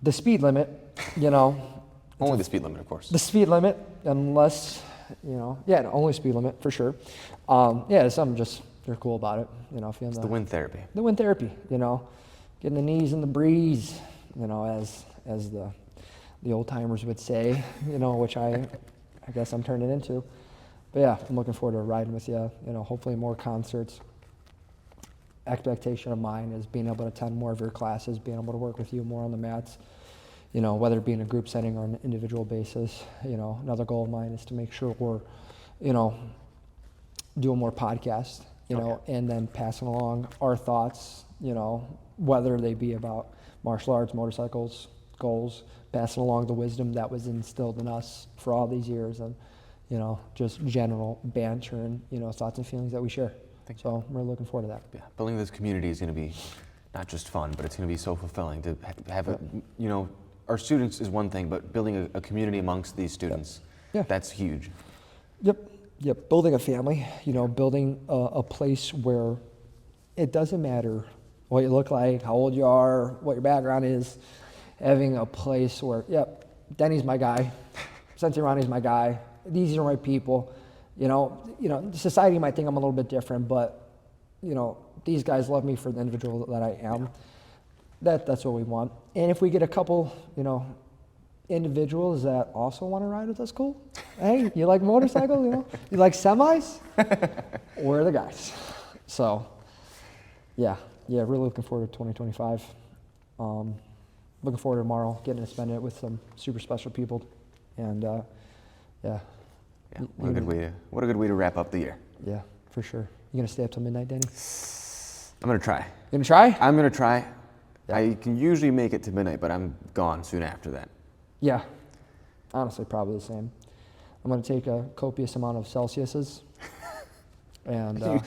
the speed limit, you know. Only the speed limit, of course. The speed limit, unless, you know, yeah, only speed limit for sure. Yeah, there's something just, they're cool about it, you know, feeling the wind therapy. The wind therapy, you know, getting the knees in the breeze, you know, as the old timers would say, you know, which I guess I'm turning into. But yeah, I'm looking forward to riding with you, you know, hopefully more concerts. expectation of mine is being able to attend more of your classes, being able to work with you more on the mats, you know, whether it be in a group setting or an individual basis. You know, another goal of mine is to make sure we're, you know, doing more podcasts, you know, and then passing along our thoughts, you know, whether they be about martial arts, motorcycles, goals, passing along the wisdom that was instilled in us for all these years, and, you know, just general banter and, you know, thoughts and feelings that we share. So I'm really looking forward to that. Yeah, building this community is going to be not just fun, but it's going to be so fulfilling to have a, you know, our students is one thing, but building a community amongst these students, that's huge. Yep, building a family, you know, building a place where it doesn't matter what you look like, how old you are, what your background is, having a place where, Denny's my guy, Sensei Ronnie's my guy, these are my people. You know, society might think I'm a little bit different, but, you know, these guys love me for the individual that I am. That's what we want. And if we get a couple, you know, individuals that also want to ride with us, cool. Hey, you like motorcycles, you know? You like semis? We're the guys. So, really looking forward to 2025. Looking forward to tomorrow, getting to spend it with some super special people. And, what a good way to wrap up the year. Yeah, for sure. You gonna stay up till midnight, Danny? I'm gonna try. You gonna try? I'm gonna try. Yeah. I can usually make it to midnight, but I'm gone soon after that. Yeah, honestly, probably the same. I'm gonna take a copious amount of Celsiuses, and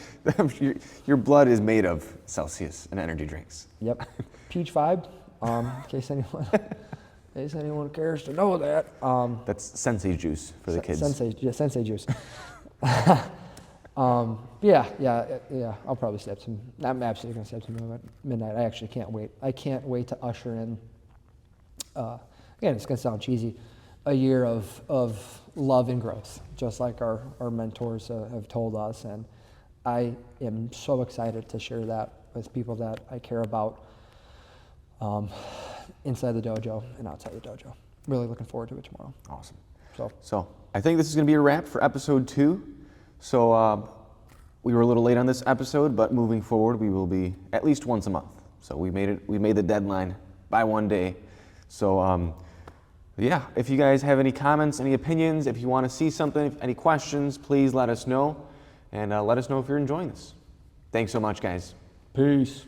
your blood is made of Celsius and energy drinks. Yep, Peach Vibe. In case anyone cares to know that. That's Sensei juice for the kids. Sensei juice. I'll probably stay up to. I'm absolutely gonna stay up to midnight. I actually can't wait. I can't wait to usher in. Again, it's gonna sound cheesy, a year of love and growth, just like our mentors have told us, and I am so excited to share that with people that I care about. Inside the dojo and outside the dojo. Really looking forward to it tomorrow. Awesome. So I think this is going to be a wrap for episode 2. So we were a little late on this episode, but moving forward, we will be at least once a month. So we made the deadline by one day. So if you guys have any comments, any opinions, if you want to see something, any questions, please let us know, and let us know if you're enjoying this. Thanks so much, guys. Peace.